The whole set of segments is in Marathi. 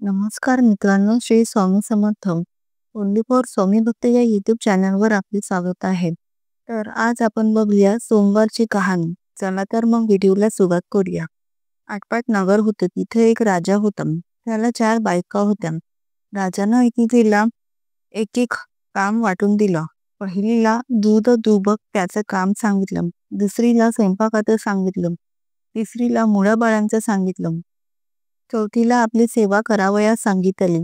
नमस्कार मित्रांनो, श्री स्वामी समर्थ. ओनली फॉर स्वामी भक्त या यूट्यूब चॅनलवर आपले स्वागत आहे. तर आज आपण बघूया सोमवारची कहाणी. चला तर मग व्हिडिओला सुरुवात करूया. आटपाट नगर होतं. तिथे एक राजा होता. त्याला 4 बायका होत्या. राजानं एकेकीला एक एक काम वाटून दिलं. पहिलीला दूध दुबक त्याचं काम सांगितलं. दुसरीला स्वयंपाकाचं सांगितलं. तिसरीला मुलाबाळांचं सांगितलं. चौथीला आपली सेवा करावयास सांगितली.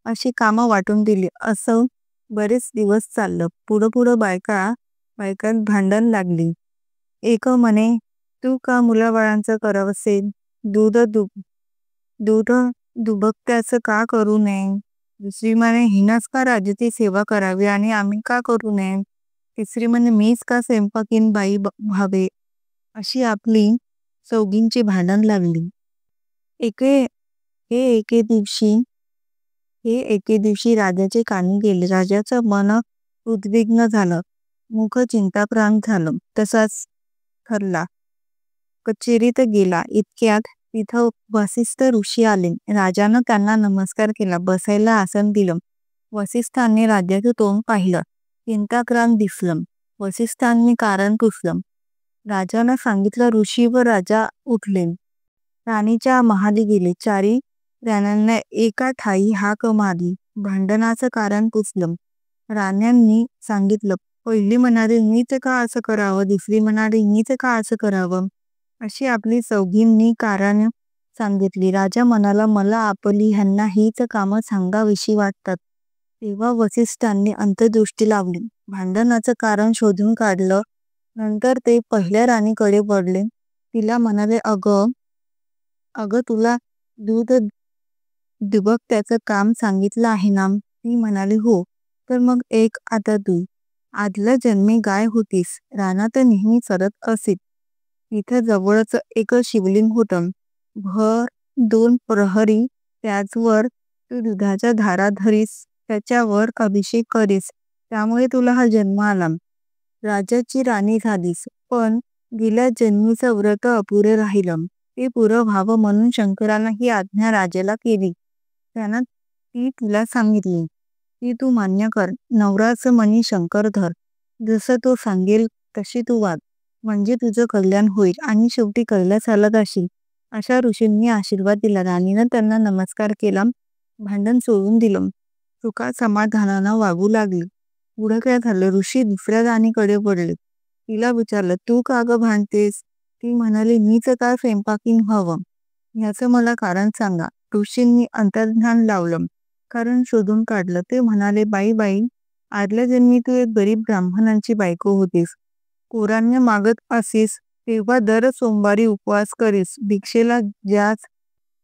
अशी कामं वाटून दिली. असं बरेच दिवस चाललं. पुढं बायकांत भांडण लागली. एक म्हणे, तू का मुलाबाळांचं करावंसे? दूध दूध दुभत्याचं का करू नये? दुसरी म्हणे, हिनाच का राजाची सेवा करावी आणि आम्ही का करू नये? तिसरी म्हणे, मीच का स्वयंपाकीन बाई व्हावे? अशी आपली चौघींची भांडण लागली. हे एके दिवशी राजाचे कानी गेले. राजाचं मन उद्विग्न झालं. मुख चिंताक्रांत झालं. तसाच ठरला. कचेरीत गेला. इतक्यात तिथं वसिष्ठ ऋषी आले. राजानं त्यांना नमस्कार केला. बसायला आसन दिलं. वसिष्ठांनी राजाचं तोंड पाहिलं. चिंताक्रांत दिसलं. वसिष्ठांनी कारण पुसलं. राजानं सांगितलं. ऋषी व राजा उठले. राणीच्या महाली गेले. 4 राण्यांना एका ठाई हाक मारली. भांडणाचं कारण पुसलं. राण्यांनी सांगितलं. पहिली म्हणाली, मीच का असं करावं? दुसरी म्हणाली, मीच का असं करावं? अशी आपली चौघींनी कारण सांगितली. राजा म्हणाला, मला आपली ह्यांना हीच कामं सांगावीशी वाटतात. तेव्हा वसिष्ठांनी अंतर्दृष्टी लावली. भांडणाचं कारण शोधून काढलं. नंतर ते पहिल्या राणीकडे वळले. तिला म्हणाले, अगं तुला दूध दुबक त्याचं काम सांगितलं आहे ना? ती म्हणाली, हो. तर मग एक आता तू. आदल्या जन्मी गाय होतीस. रानात नेहमी चरत असीत. तिथं जवळच एक शिवलिंग होतं. भर 2 प्रहरी त्याचवर तू दुधाच्या धारा धरीस. त्याच्यावर अभिषेक करीस. त्यामुळे तुला हा जन्म आला. राजाची राणी झालीस. पण गेल्या जन्मीचं व्रत अपुरे राहिलं. ते पुरं व्हावं म्हणून शंकरानं ही आज्ञा राजाला केली. त्यानं ती तुला सांगितली. ती तू मान्य कर. नवराचं मनी शंकर धर. जसं तो सांगेल तशी तू वाग. म्हणजे तुझं कल्याण होईल आणि शेवटी कैलासाला जाशील. अशा ऋषींनी आशीर्वाद दिला. राणीनं त्यांना नमस्कार केला. भांडण सोडून दिलं. सुखा समाधानानं वागू लागली. पुढं काय झालं? ऋषी दुसऱ्या राणीकडे वळले. तिला विचारलं, तू का ग भांडतेस? ती म्हणाली, मीच का स्वयंपाकीन व्हावं? ह्याचं मला कारण सांगा. ऋषींनी अंतर्ध्यान लावलं. कारण शोधून काढलं. ते म्हणाले, बाई, आदल्या जन्मी तू एक गरीब ब्राह्मणांची बायको होतीस. कोराण्य मागत असीस तेव्हा दर सोमवारी उपवास करीस. भिक्षेला ज्याच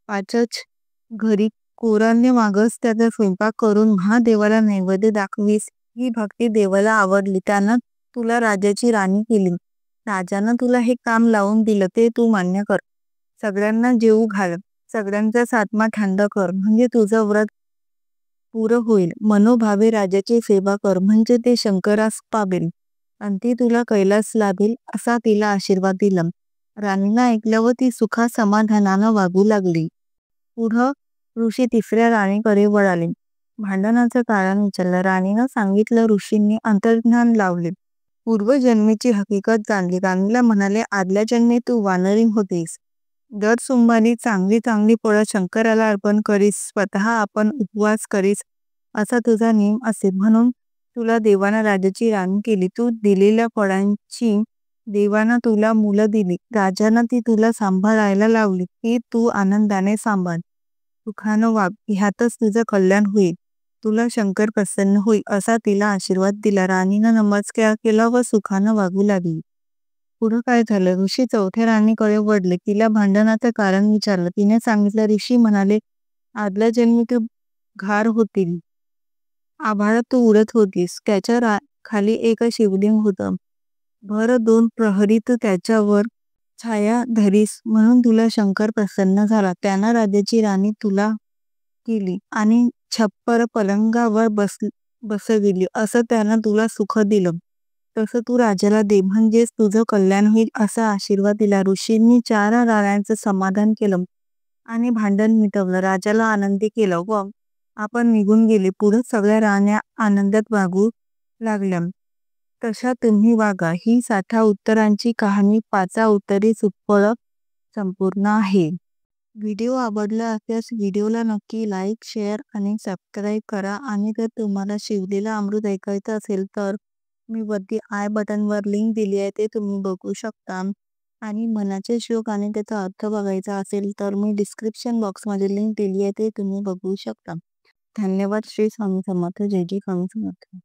पाचच घरी कोराण्य मागस त्याचा स्वयंपाक करून महादेवाला नैवेद्य दाखवीस. ही भक्ती देवाला आवडली. त्यानं तुला राजाची राणी केली. राजानं तुला हे काम लावून दिलं. ते तू मान्य कर. सगळ्यांना जेवू घाल. सगळ्यांचा सातमा थंड कर. म्हणजे तुझं व्रत पुरं होईल. मनोभावे राजाची सेवा कर. म्हणजे ते शंकरास पावेल आणि ती तुला कैलास लाभेल. असा तिला आशीर्वाद दिला. राणीनं ऐकल्यावर ती सुखा समाधानानं वागू लागली. पुढं ऋषी तिसऱ्या राणीकडे वळाले. भांडणाचं कारण विचारलं. राणीनं सांगितलं. ऋषींनी अंतर्ज्ञान लावले. पूर्वजन्मीची हकीकत जाणली. राणीला म्हणाले, आदल्या जन्मी तू वानरी होतीस. दर सोमवारी चांगली फळं शंकराला अर्पण करीस. स्वतः आपण उपवास करीस. असा तुझा नियम असेल म्हणून तुला देवानं राजाची राणी केली. तू दिलेल्या फळांची देवानं तुला मुलं दिली. राजानं ती तुला सांभाळायला लावली. ती तू आनंदाने सांभाळ. सुखानं वाग. ह्यातच तुझं कल्याण होईल. तुला शंकर प्रसन्न होईल. असा तिला आशीर्वाद दिला. राणीनं नमस्कार केला व सुखानं वागू लागली. पुढं काय झालं? ऋषी चौथ्या राणीकडे वळले. तिला भांडणाचं कारण विचारलं. तिने सांगितलं. ऋषी म्हणाले, आदल्या जन्मी तू घार होतील. आभाळात तू उडत होतीस. त्याच्या खाली एक शिवलिंग होतं. भर 2 प्रहरीत त्याच्यावर छाया धरीस म्हणून तुला शंकर प्रसन्न झाला. त्यानं राजाची राणी तुला केली आणि छप्पर पलंगावर बसविली. असं त्यानं तुला सुख दिलं. तसं तू राजाला दे. म्हणजेच तुझं कल्याण होईल. असा आशीर्वाद दिला. ऋषींनी 4 राण्यांचं समाधान केलं. आणि भांडण मिटवलं. राजाला आनंदी केलं व आपण निघून गेले. पुढे सगळ्या राण्या आनंदात वागू लागल्या. तशा तुम्ही वागा. ही 60 उत्तरांची कहाणी 5 उत्तरे सुफळ संपूर्ण आहे. व्हिडिओ आवडला असल्यास व्हिडिओला नक्की लाईक, शेअर आणि सबस्क्राईब करा. आणि जर तुम्हाला शिवलेलं अमृत ऐकायचं असेल तर मी वरती आय बटनवर लिंक दिली आहे, ते तुम्ही बघू शकता. आणि मनाचे श्लोक आणि त्याचा अर्थ बघायचा असेल तर मी डिस्क्रिप्शन बॉक्समध्ये लिंक दिली आहे, ते तुम्ही बघू शकता. धन्यवाद. श्री स्वामी समर्थ. जय जय स्वामी समर्थ.